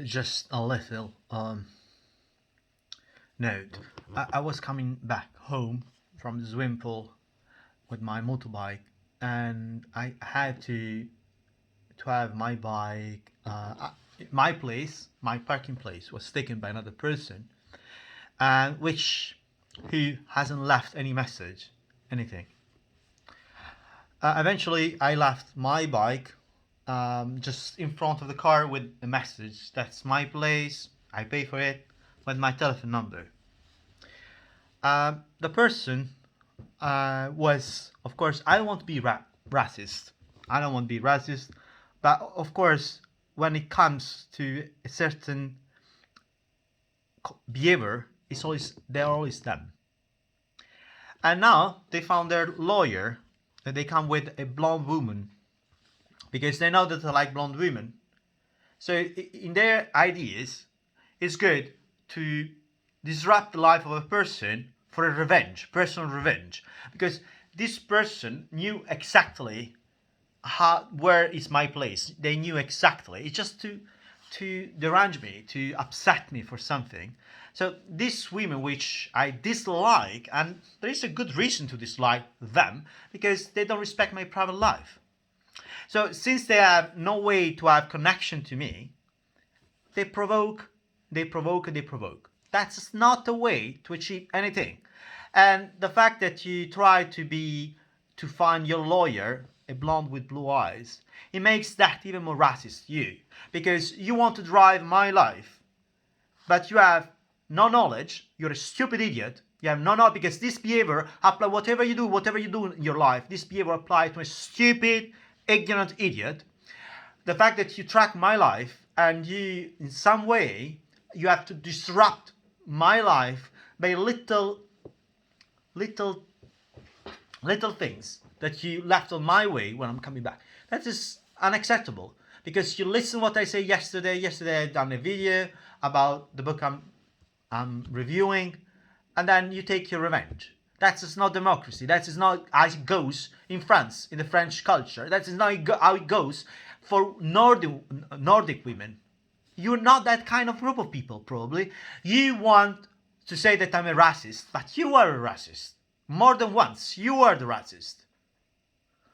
Just a little note. I was coming back home from the swimming pool with my motorbike, and I had to have my bike. My place, my parking place, was taken by another person, and which who hasn't left any message, anything. Eventually, I left my bike just in front of the car with a message. That's my place. I pay for it with my telephone number. The person was, of course, I don't want to be racist. I don't want to be racist, but of course, when it comes to a certain behavior, it's always they're always them. And now they found their lawyer. They come with a blonde woman because they know that they like blonde women. So in their ideas, it's good to disrupt the life of a person for a revenge, personal revenge, because this person knew exactly where is my place. They knew exactly. It's just to derange me, to upset me for something. So these women, which I dislike, and there is a good reason to dislike them, because they don't respect my private life. So since they have no way to have connection to me, they provoke, they provoke. That's not a way to achieve anything. And the fact that you try to find your lawyer a blonde with blue eyes, it makes that even more racist, you. Because you want to drive my life, but you have no knowledge, you're a stupid idiot, you have no knowledge, because this behavior apply whatever you do in your life, this behavior apply to a stupid, ignorant idiot. The fact that you track my life and you, in some way, you have to disrupt my life by little little things that you left on my way when I'm coming back. That is unacceptable, because you listen what I say yesterday. Yesterday I done a video about the book I'm reviewing, and then you take your revenge. That is not democracy. That is not how it goes in France, in the French culture. That is not how it goes for Nordic women. You're not that kind of group of people, probably. You want to say that I'm a racist, but you are a racist. More than once, you are the racist.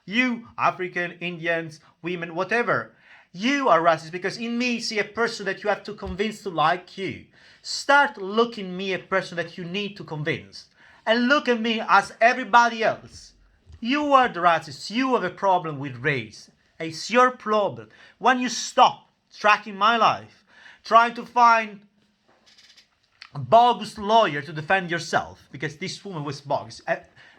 You, African, Indians, women, whatever. You are racist because in me see a person that you have to convince to like you. Start looking me a person that you need to convince. And look at me as everybody else. You are the racist. You have a problem with race. It's your problem. When you stop tracking my life, trying to find a bogus lawyer to defend yourself, because this woman was bogus.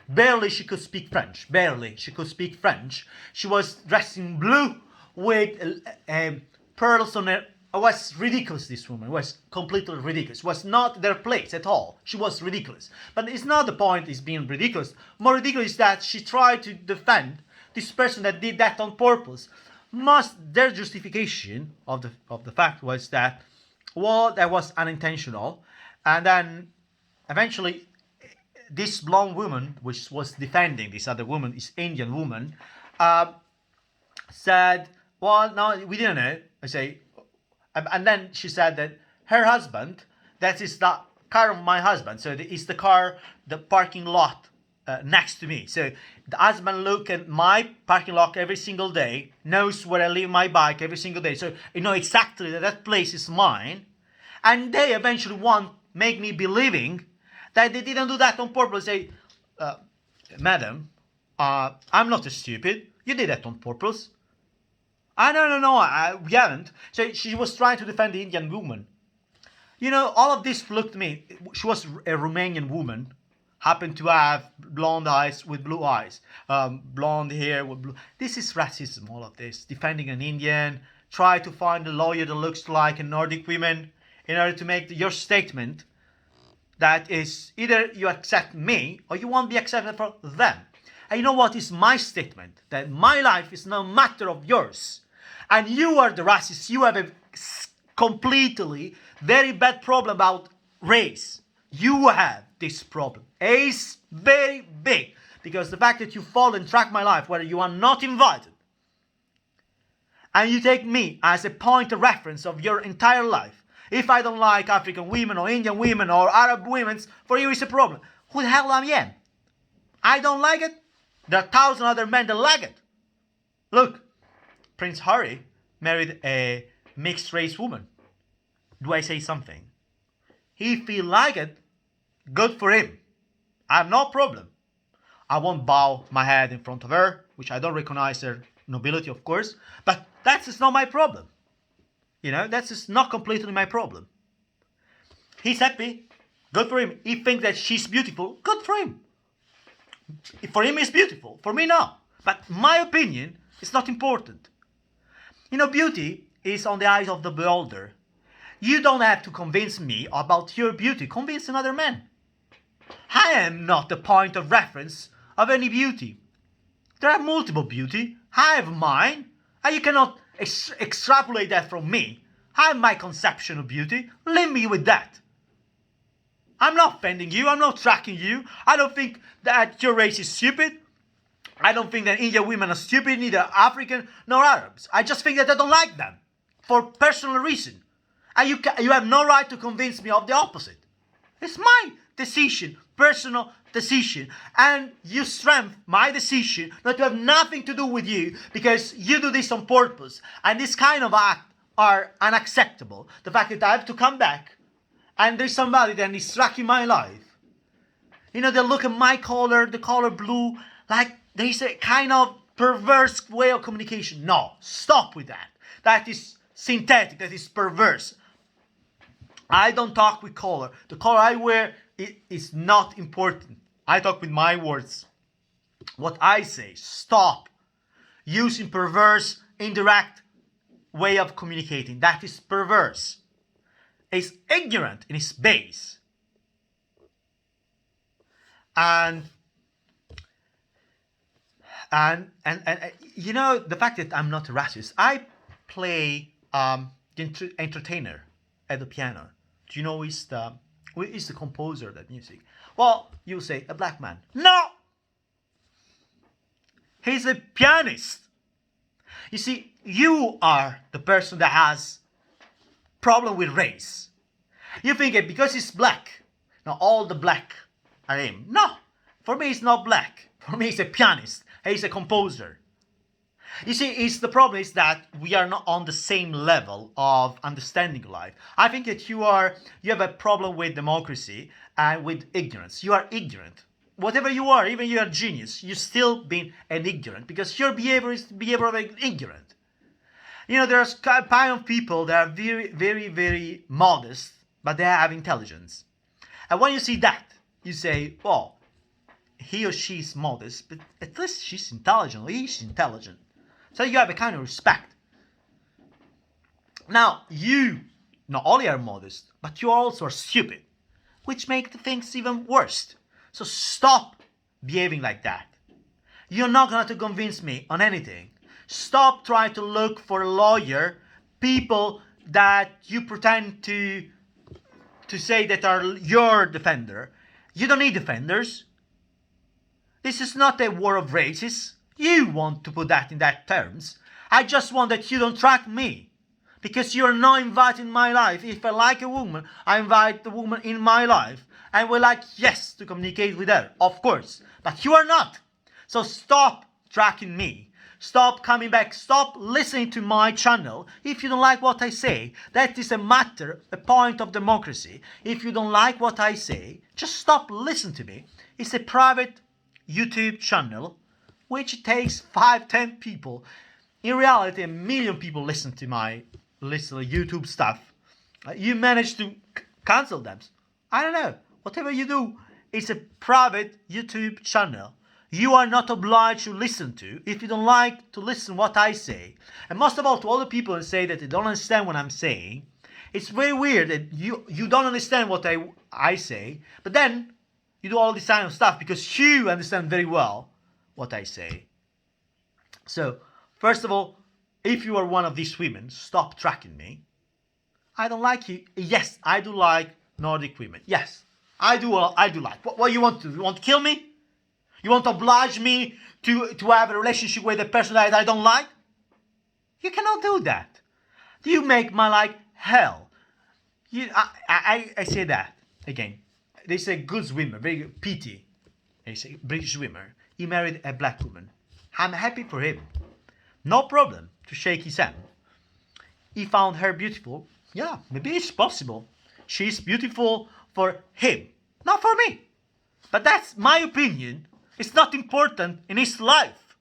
Barely she could speak French. Barely she could speak French. She was dressed in blue with pearls on her. It was ridiculous. This woman was completely ridiculous. It was not their place at all. She was ridiculous. But it's not the point. Is being ridiculous. More ridiculous is that she tried to defend this person that did that on purpose. Their justification of the fact was that, well, that was unintentional, and then eventually this blonde woman, which was defending this other woman, this Indian woman, said, well, no, we didn't know. I say, and then she said that her husband, that is the car of my husband, so it's the car, the parking lot next to me. So the husband look at my parking lot every single day, knows where I leave my bike every single day, so you know exactly that that place is mine, and they eventually want make me believing that they didn't do that on purpose. Say, madam, I'm not a stupid. You did that on purpose. No, we haven't. So she was trying to defend the Indian woman. You know, all of this looked to me. She was a Romanian woman, happened to have blonde eyes with blue eyes, blonde hair with blue. This is racism. All of this, defending an Indian, try to find a lawyer that looks like a Nordic woman in order to make your statement that is either you accept me or you won't be accepted for them. And you know what is my statement? That my life is no matter of yours. And you are the racist. You have a completely very bad problem about race. You have this problem. It's very big. Because the fact that you fall and track my life where you are not invited, and you take me as a point of reference of your entire life. If I don't like African women or Indian women or Arab women, for you it's a problem. Who the hell I am? I don't like it. There are 1,000 other men that like it. Look, Prince Harry married a mixed race woman. Do I say something? If he like it, good for him. I have no problem. I won't bow my head in front of her, which I don't recognize her nobility, of course, but that's just not my problem. That's just not completely my problem. He's happy, good for him. He thinks that she's beautiful, good for him. For him, it's beautiful. For me, no. But my opinion is not important. Beauty is on the eyes of the beholder. You don't have to convince me about your beauty. Convince another man. I am not the point of reference of any beauty. There are multiple beauty. I have mine, and you cannot extrapolate that from me. I have my conception of beauty. Leave me with that. I'm not offending you. I'm not tracking you. I don't think that your race is stupid. I don't think that Indian women are stupid, neither African nor Arabs. I just think that I don't like them for personal reason. And you have no right to convince me of the opposite. It's my decision, personal decision. And you strengthen my decision not to have nothing to do with you because you do this on purpose. And this kind of act are unacceptable. The fact that I have to come back and there's somebody that is tracking my life. They look at my color, the color blue, like there's a kind of perverse way of communication. No, stop with that. That is synthetic, that is perverse. I don't talk with color. The color I wear is not important. I talk with my words. What I say, stop using perverse, indirect way of communicating. That is perverse. It's ignorant in its base. And the fact that I'm not a racist, I play the entertainer at the piano. Do you know who is the composer of that music? Well, you say a black man. No! He's a pianist. You see, you are the person that has problem with race. You think that because he's black, now all the black are him. No, for me he's not black. For me he's a pianist. He's a composer. You see, the problem is that we are not on the same level of understanding life. I think that you have a problem with democracy and with ignorance. You are ignorant. Whatever you are, even you are genius, you still being an ignorant because your behavior is the behavior of an ignorant. There's a kind of people that are very, very, very modest, but they have intelligence. And when you see that, you say, well, he or she is modest, but at least she's intelligent, or he's intelligent. So you have a kind of respect. Now, you not only are modest, but you also are stupid, which makes the things even worse. So stop behaving like that. You're not going to convince me on anything. Stop trying to look for a lawyer, people that you pretend to say that are your defender. You don't need defenders. This is not a war of races. You want to put that in that terms. I just want that you don't track me. Because you're not invited in my life. If I like a woman, I invite the woman in my life. And we like, yes, to communicate with her. Of course. But you are not. So stop tracking me. Stop coming back. Stop listening to my channel. If you don't like what I say, that is a matter, a point of democracy. If you don't like what I say, just stop listening to me. It's a private YouTube channel, which takes 5-10 people. In reality, 1 million people listen to my YouTube stuff. You manage to cancel them. I don't know. Whatever you do, it's a private YouTube channel. You are not obliged to listen to if you don't like to listen what I say. And most of all, to all the people who say that they don't understand what I'm saying, it's very weird that you don't understand what I say, but then you do all this kind of stuff because you understand very well what I say. So, first of all, if you are one of these women, stop tracking me. I don't like you. Yes, I do like Nordic women. Yes, I do like. What you want to do? You want to kill me? You want to oblige me to have a relationship with a person that I don't like? You cannot do that. You make my life hell. I say that again. They say good swimmer, very good. Pity. They say British swimmer. He married a black woman. I'm happy for him. No problem to shake his hand. He found her beautiful. Yeah, maybe it's possible. She's beautiful for him, not for me. But that's my opinion. It's not important in his life.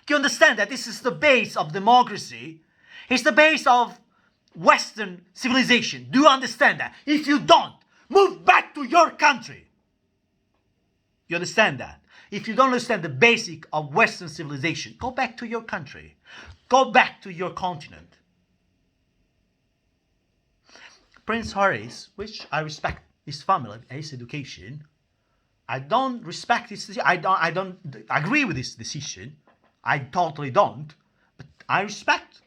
Do you understand that this is the base of democracy? It's the base of Western civilization. Do you understand that? If you don't, move back to your country. You understand that? If you don't understand the basic of Western civilization, go back to your country. Go back to your continent. Prince Harris, which I respect his family, his education, I don't respect his decision. I don't agree with his decision. I totally don't. But I respect.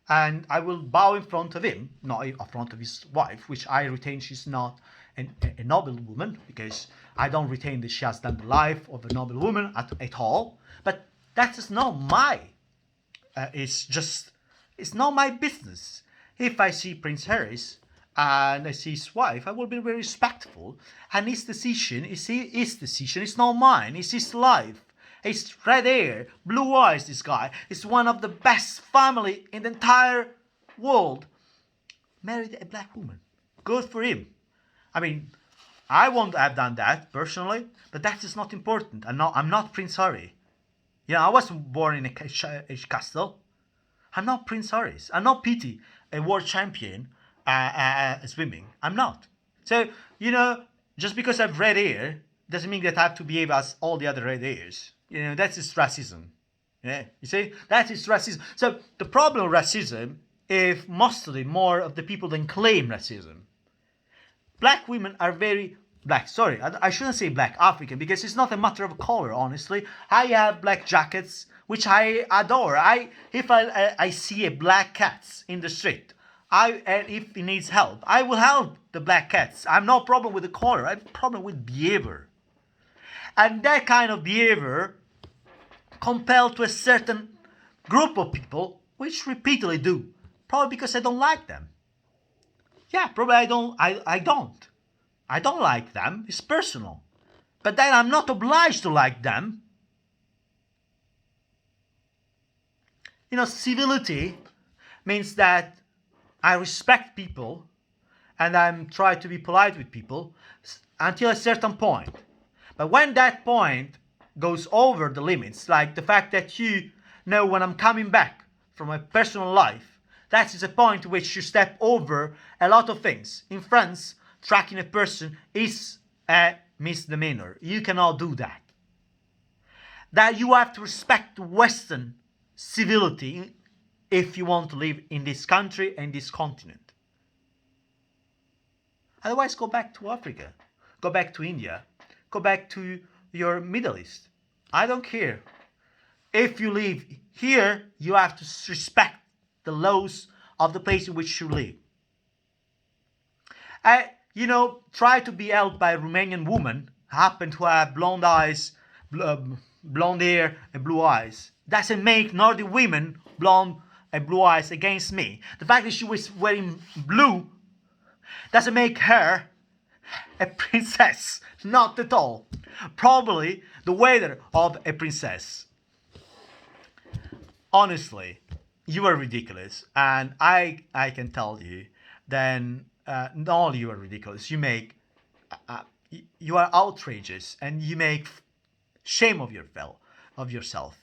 And I will bow in front of him, not in front of his wife, which I retain she's not a noble woman, because I don't retain that she has done the life of a noble woman at all. But that is not my, it's not my business. If I see Prince Harris and I see his wife, I will be very respectful. And his decision is his decision. It's not mine. It's his life. He's red hair, blue eyes, this guy. He's one of the best family in the entire world. Married a black woman. Good for him. I mean, I won't have done that personally, but that is not important. I'm not Prince Harry. You know, I wasn't born in a castle. I'm not Prince Harris. I'm not Petey, a world champion swimming. I'm not. So, you know, just because I've red hair doesn't mean that I have to behave as all the other red hairs. You know, that's just racism. Yeah, you see? That is racism. So the problem with racism is mostly more of the people that claim racism. Black women are very black. Sorry, I shouldn't say black, African, because it's not a matter of color, honestly. I have black jackets, which I adore. If I see a black cat in the street, if he needs help, I will help the black cats. I have no problem with the color. I have a problem with behavior. And that kind of behavior compelled to a certain group of people, which repeatedly do, probably because I don't like them. Yeah, probably I don't like them. It's personal. But then I'm not obliged to like them. You know, civility means that I respect people and I'm trying to be polite with people until a certain point. But when that point goes over the limits, like the fact that you know when I'm coming back from my personal life, that is a point to which you step over a lot of things. In France, tracking a person is a misdemeanor. You cannot do that. That you have to respect Western civility if you want to live in this country and this continent. Otherwise, go back to Africa. Go back to India. Go back to your Middle East. I don't care. If you live here, you have to respect the laws of the place in which you live. Try to be held by a Romanian woman, happen to have blonde eyes, blonde hair and blue eyes. Doesn't make Nordic women blonde and blue eyes against me. The fact that she was wearing blue doesn't make her a princess. Not at all. Probably the weather of a princess. Honestly, you are ridiculous, and I can tell you, then not only you are ridiculous, you are outrageous, and you make shame of yourself.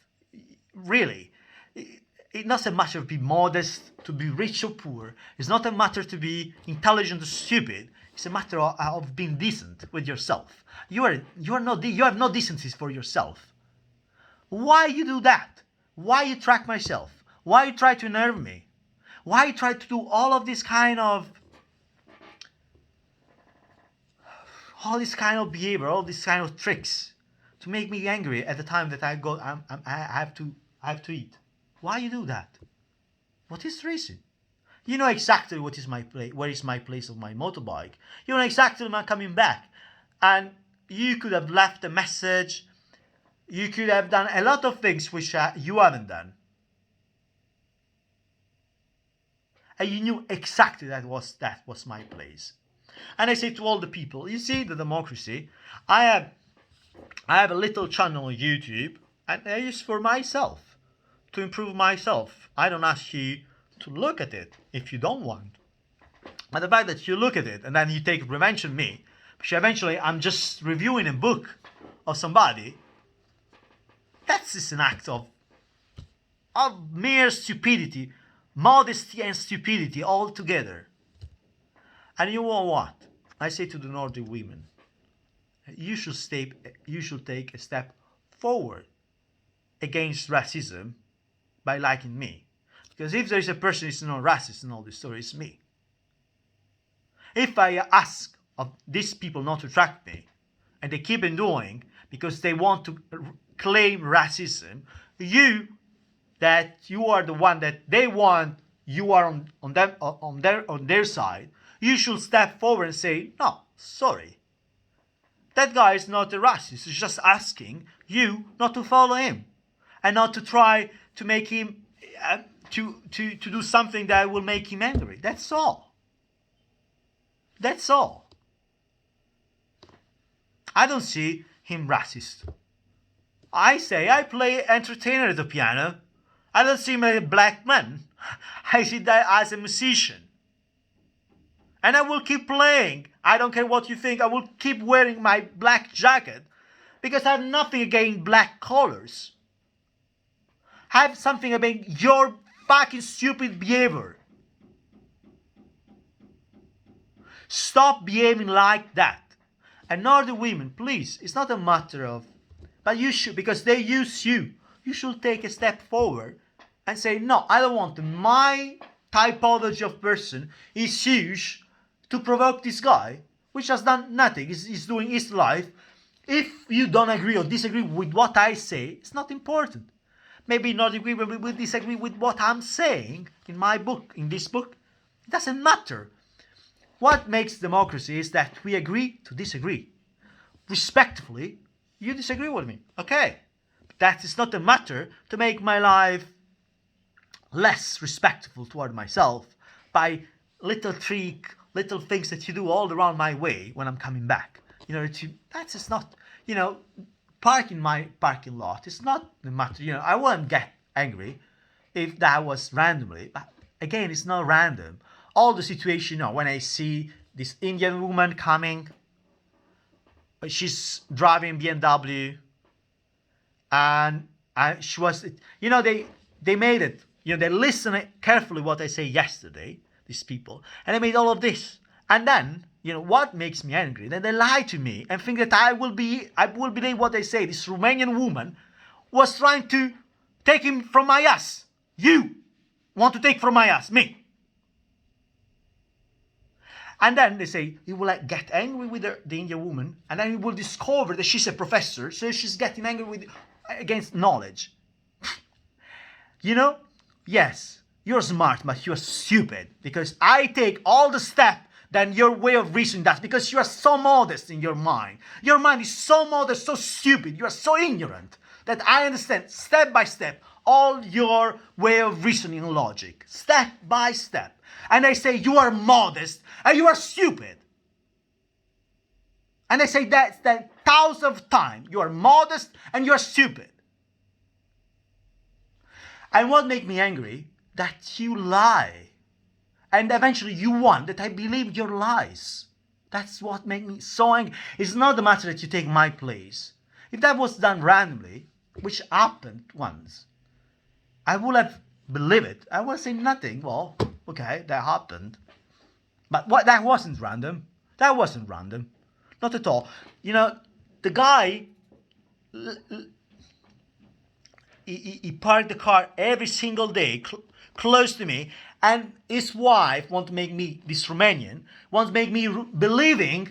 Really, it's not a matter of being modest, to be rich or poor. It's not a matter to be intelligent or stupid. It's a matter of being decent with yourself. You have no decency for yourself. Why you do that? Why you track myself? Why you try to nerve me? Why you try to do all this kind of behavior, all these kind of tricks to make me angry at the time that I have to eat? Why you do that? What is the reason? You know exactly where is my place of my motorbike. You know exactly when I'm coming back. And you could have left a message. You could have done a lot of things which you haven't done. and you knew exactly that was my place. And I say to all the people, you see the democracy, I have a little channel on YouTube, and I use for myself, to improve myself. I don't ask you to look at it if you don't want. But the fact that you look at it and then you take revenge on me, which eventually I'm just reviewing a book of somebody, that's just an act of mere stupidity, modesty and stupidity all together. And you know what? I say to the Nordic women, you should take a step forward against racism by liking me. Because if there is a person who is not racist in all this story, it's me. If I ask of these people not to track me, and they keep on doing because they want to claim racism, you are the one that they want, you are on their side, you should step forward and say, no, sorry. That guy is not a racist, he's just asking you not to follow him. And not to try to make him, to do something that will make him angry. That's all. That's all. I don't see him racist. I say I play entertainer at the piano. I don't see him as a black man. I see that as a musician. And I will keep playing. I don't care what you think. I will keep wearing my black jacket because I have nothing against black colors. I have something against your fucking stupid behavior. Stop behaving like that. And other women, please, it's not a matter of, but you should, because they use you. You should take a step forward and say, no, I don't want them. My typology of person is huge to provoke this guy, which has done nothing. He's doing his life. If you don't agree or disagree with what I say, it's not important. Maybe not agree, but we will disagree with what I'm saying in my book, in this book. It doesn't matter. What makes democracy is that we agree to disagree. Respectfully, you disagree with me. Okay. But that is not a matter to make my life less respectful toward myself by little things that you do all around my way when I'm coming back. That's just not, park in my parking lot. It's not the matter, I wouldn't get angry if that was randomly. But again, it's not random. All the situation, when I see this Indian woman coming, she's driving BMW, and she was, they made it, they listened carefully what I say yesterday, these people, and they made all of this. And then, what makes me angry? Then they lie to me and think that I will believe what they say. This Romanian woman was trying to take him from my ass. You want to take from my ass, me. And then they say, he will get angry with the Indian woman, and then he will discover that she's a professor, so she's getting angry against knowledge. Yes, you're smart, but you're stupid, because I take all the steps than your way of reasoning does, because you are so modest in your mind. Your mind is so modest, so stupid, you are so ignorant, that I understand step by step all your way of reasoning and logic, step by step. And I say, you are modest and you are stupid. And I say that 1,000 times. You are modest and you are stupid. And what makes me angry? That you lie. And eventually you want that I believe your lies. That's what makes me so angry. It's not the matter that you take my place. If that was done randomly, which happened once, I would have believed it. I would say nothing. Well, okay, that happened. But that wasn't random. That wasn't random. Not at all. The guy, he parked the car every single day close to me, and his wife wants to make me, this Romanian, wants to make me believing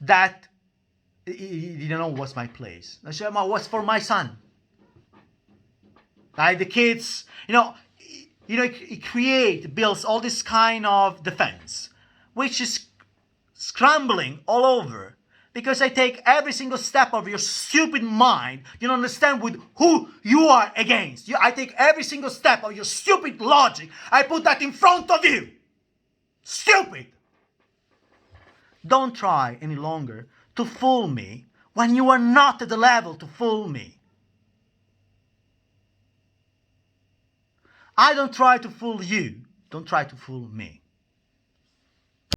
that he didn't know what's my place. I said, what's for my son? Like the kids, he builds all this kind of defense, which is scrambling all over. Because I take every single step of your stupid mind. You don't understand with who you are against. I take every single step of your stupid logic. I put that in front of you. Stupid. Don't try any longer to fool me when you are not at the level to fool me. I don't try to fool you. Don't try to fool me.